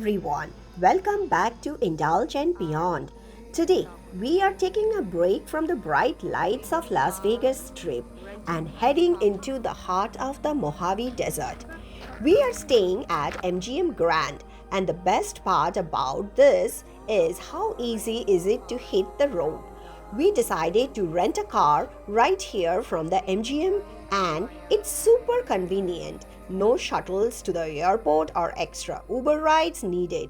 everyone, welcome back to Indulge and Beyond. Today, we are taking a break from the bright lights of Las Vegas Strip and heading into the heart of the Mojave Desert. We are staying at MGM Grand, and the best part about this is how easy is it to hit the road. We decided to rent a car right here from the MGM, and it's super convenient. No shuttles to the airport or extra Uber rides needed.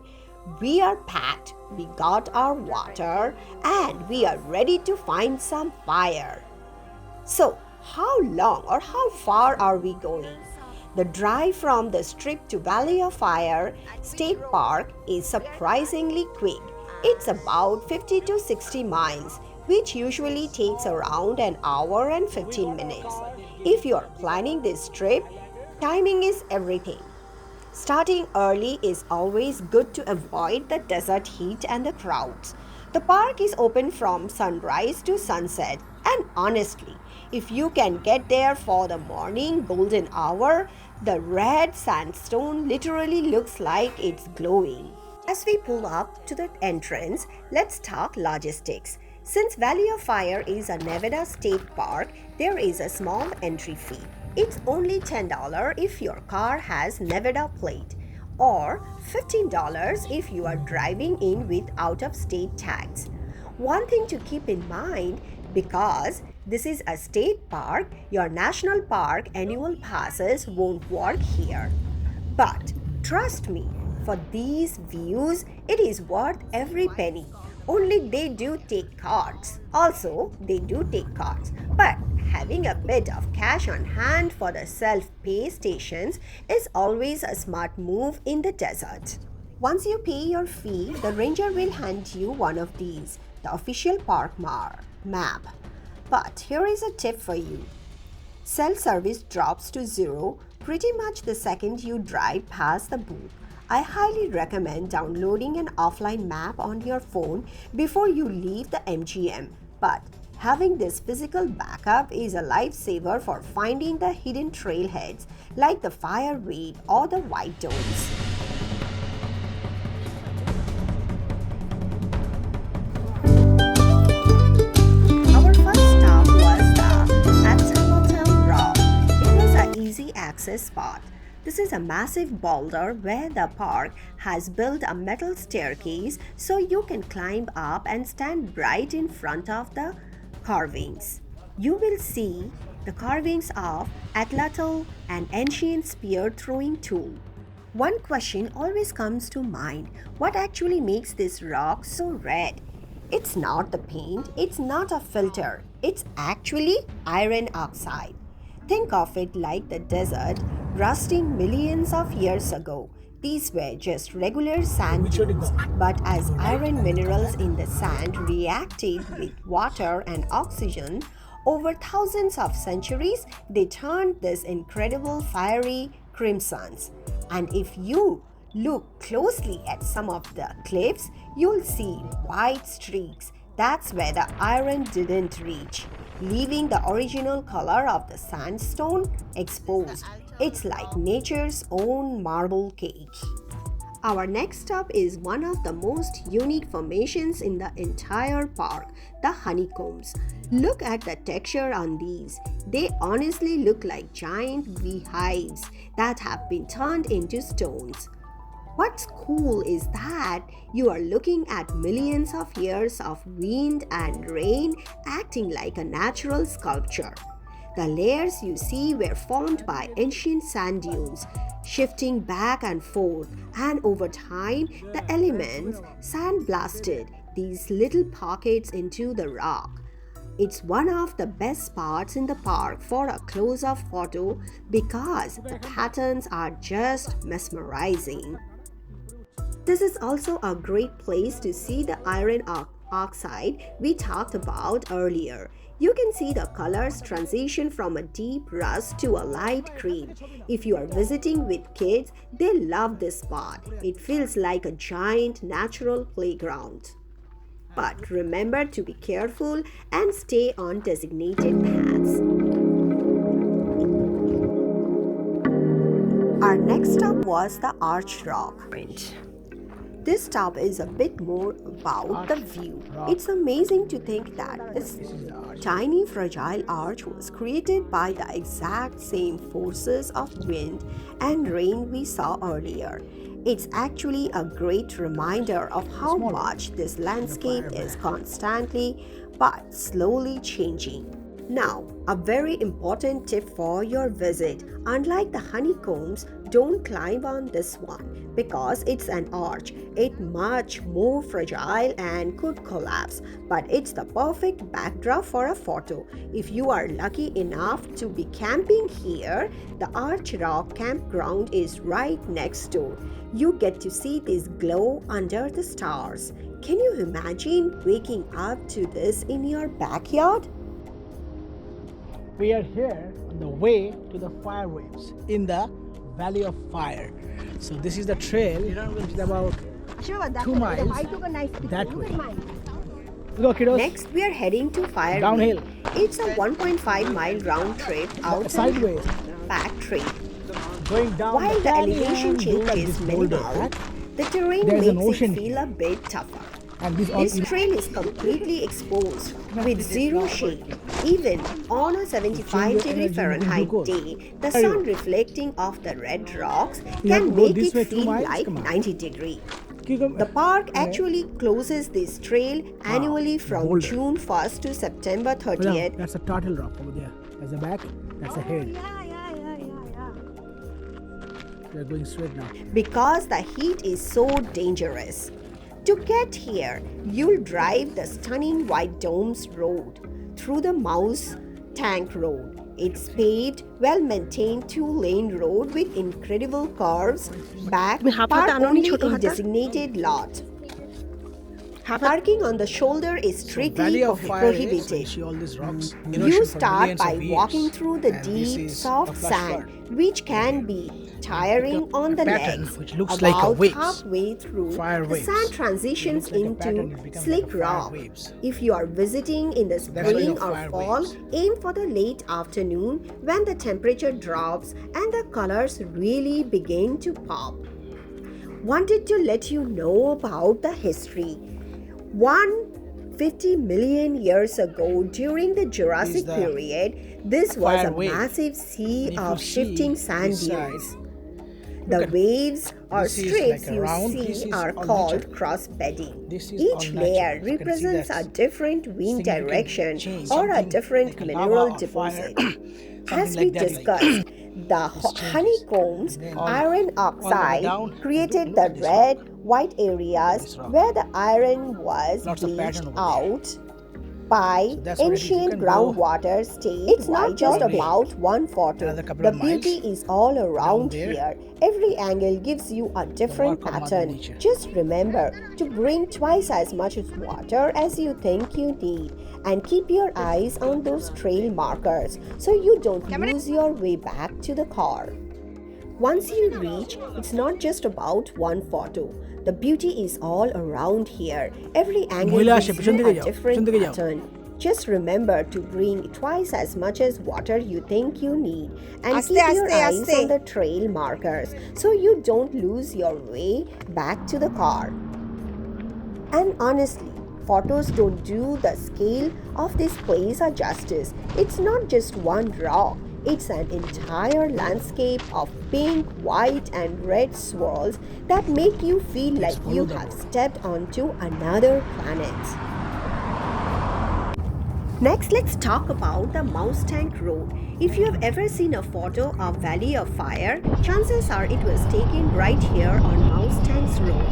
We are packed, we got our water, and we are ready to find some fire. So, how long or how far are we going? The drive from the Strip to Valley of Fire State Park is surprisingly quick. It's about 50 to 60 miles, which usually takes around an hour and 15 minutes. If you're planning this trip, timing is everything. Starting early is always good to avoid the desert heat and the crowds. The park is open from sunrise to sunset, and honestly, if you can get there for the morning golden hour, the red sandstone literally looks like it's glowing. As we pull up to the entrance, let's talk logistics. Since Valley of Fire is a Nevada state park, there is a small entry fee. It's only $10 if your car has Nevada plate, or $15 if you are driving in with out-of-state tags. One thing to keep in mind, because this is a state park, your national park annual passes won't work here. But trust me, for these views, it is worth every penny. Only they do take cards. Also, they do take cards. But having a bit of cash on hand for the self-pay stations is always a smart move in the desert. Once you pay your fee, the ranger will hand you one of these, the official park map. But here is a tip for you. Cell service drops to zero pretty much the second you drive past the booth. I highly recommend downloading an offline map on your phone before you leave the MGM. But having this physical backup is a lifesaver for finding the hidden trailheads like the Fire Wave or the White Domes. Our first stop was the Axolotl Rock. It was an easy access spot. This is a massive boulder where the park has built a metal staircase so you can climb up and stand right in front of the carvings. You will see the carvings of Atlatl, an ancient spear throwing tool. One question always comes to mind: what actually makes this rock so red? It's not the paint, it's not a filter, it's actually iron oxide. Think of it like the desert rusting millions of years ago. These were just regular sand dunes, but as iron minerals in the sand reacted with water and oxygen over thousands of centuries, they turned this incredible fiery crimsons. And if you look closely at some of the cliffs, you'll see white streaks. That's where the iron didn't reach, leaving the original color of the sandstone exposed. It's like nature's own marble cake. Our next stop is one of the most unique formations in the entire park, the honeycombs. Look at the texture on these. They honestly look like giant beehives that have been turned into stones. What's cool is that you are looking at millions of years of wind and rain acting like a natural sculpture. The layers you see were formed by ancient sand dunes, shifting back and forth, and over time, the elements sandblasted these little pockets into the rock. It's one of the best spots in the park for a close-up photo because the patterns are just mesmerizing. This is also a great place to see the iron oxide we talked about earlier. You can see the colors transition from a deep rust to a light cream. If you are visiting with kids, they love this spot. It feels like a giant natural playground. But remember to be careful and stay on designated paths. Our next stop was the Arch Rock. This stop is a bit more about the view. It's amazing to think that this tiny fragile arch was created by the exact same forces of wind and rain we saw earlier. It's actually a great reminder of how much this landscape is constantly but slowly changing. Now, a very important tip for your visit. Unlike the honeycombs, don't climb on this one because it's an arch. It's much more fragile and could collapse, but it's the perfect backdrop for a photo. If you are lucky enough to be camping here, the Arch Rock campground is right next door. You get to see this glow under the stars. Can you imagine waking up to this in your backyard? We are here on the way to the fire waves in the Valley of Fire. So this is the trail, which is about 2 miles that way. Go, kiddos. Next, we are heading to Fire Downhill. Wheel. It's a 1.5-mile round trip out Sideways. back trail. Going down While the elevation canyon, change is minimal, the terrain There's an makes ocean it feel here. a bit tougher. And this This trail is completely exposed with zero shade. Even on a 75-degree Fahrenheit day, the sun reflecting off the red rocks can make it feel like 90 degrees. The park actually closes this trail annually from June 1st to September 30th. That's a turtle rock over there. That's the back, that's the head. We are going straight now. Because the heat is so dangerous. To get here, you'll drive the stunning White Domes Road through the Mouse Tank Road. It's paved, well-maintained 2-lane road with incredible curves, park only in designated lot. Parking on the shoulder is strictly prohibited. You start by walking through the deep, soft sand, which can be tiring on the legs. About halfway through, the sand transitions into slick rock. If you are visiting in the spring or fall, aim for the late afternoon when the temperature drops and the colors really begin to pop. Wanted to let you know about the history. 150 million years ago, during the Jurassic period, this was a massive sea of shifting sand dunes. The waves or strips you see are called cross-bedding. Each layer represents a different wind direction or a different mineral deposit. As we discussed, the honeycombs, iron oxide, created the red-white areas where the iron was bleached out by ancient groundwater state. It's not just about one photo. The beauty is all around here. Every angle gives you a different pattern. Just remember to bring twice as much water as you think you need, and keep your eyes on those trail markers so you don't lose your way back to the car. Once you reach, it's not just about one photo. The beauty is all around here. Every angle gives you a different pattern. Just remember to bring twice as much as water you think you need, and keep your eyes on the trail markers so you don't lose your way back to the car. And honestly, photos don't do the scale of this place a justice. It's not just one rock. It's an entire landscape of pink, white, and red swirls that make you feel like you have stepped onto another planet. Next, let's talk about the Mouse Tank Road. If you have ever seen a photo of Valley of Fire, chances are it was taken right here on Mouse Tank's Road.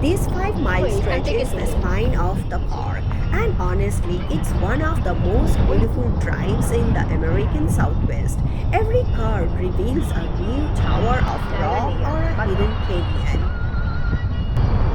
This 5-mile stretch is the spine of the park, and honestly, it's one of the most beautiful drives in the American Southwest. Every curve reveals a new tower of rock or a hidden canyon.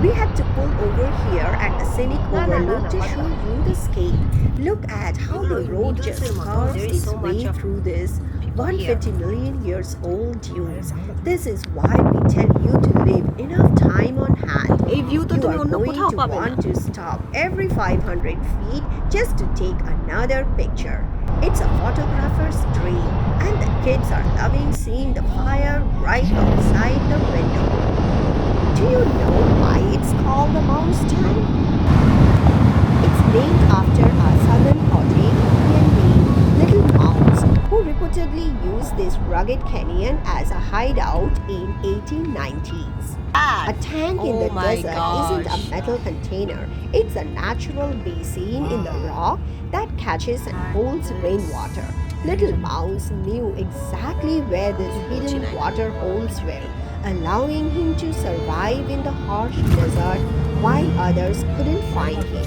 We had to pull over here at the scenic overlook to show you the scale. Look at how the road just carves its way through this 150 million years old dunes. This is why we tell you to leave enough time on hand. You are going to want to stop every 500 feet just to take another picture. It's a photographer's dream, and the kids are loving seeing the fire right outside the window. Do you know why it's rocks called the mouse tank? It's named after a southern Indian named Little Mouse, who reportedly used this rugged canyon as a hideout in 1890s. A tank in the desert isn't a metal container, it's a natural basin in the rock that catches and holds rainwater. Little Mouse knew exactly where these hidden water holes were, allowing him to survive in the harsh desert while others couldn't find him.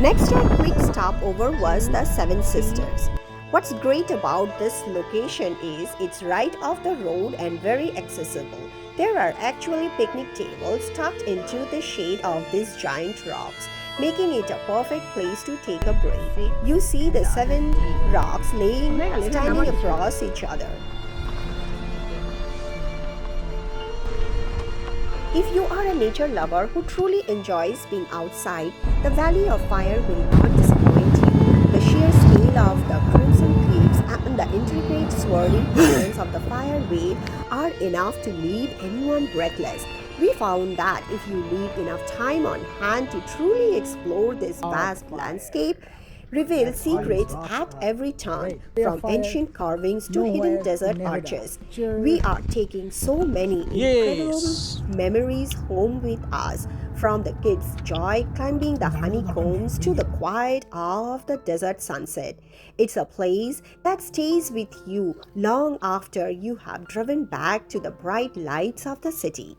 Next, our quick stopover was the Seven Sisters. What's great about this location is it's right off the road and very accessible. There are actually picnic tables tucked into the shade of these giant rocks, making it a perfect place to take a break. You see the seven rocks standing across each other. If you are a nature lover who truly enjoys being outside, the Valley of Fire will not disappoint you. The sheer scale of the crimson cliffs and the intricate swirling patterns of the fire wave are enough to leave anyone breathless. We found that if you leave enough time on hand to truly explore this vast landscape, reveal secrets at every turn, from ancient carvings to hidden desert arches. We are taking so many incredible memories home with us, from the kids' joy climbing the honeycombs to the quiet awe of the desert sunset. It's a place that stays with you long after you have driven back to the bright lights of the city.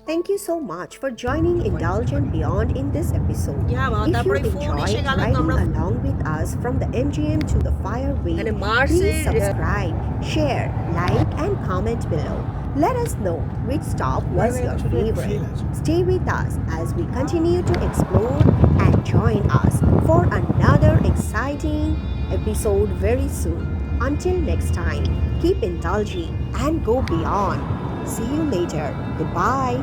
Thank you so much for joining Indulge and Beyond in this episode. If you enjoyed riding along with us from the MGM to the Fireway, please subscribe, share, like, and comment below. Let us know which stop was your favorite. Stay with us as we continue to explore, and join us for another exciting episode very soon. Until next time, keep indulging and go beyond. See you later. Goodbye.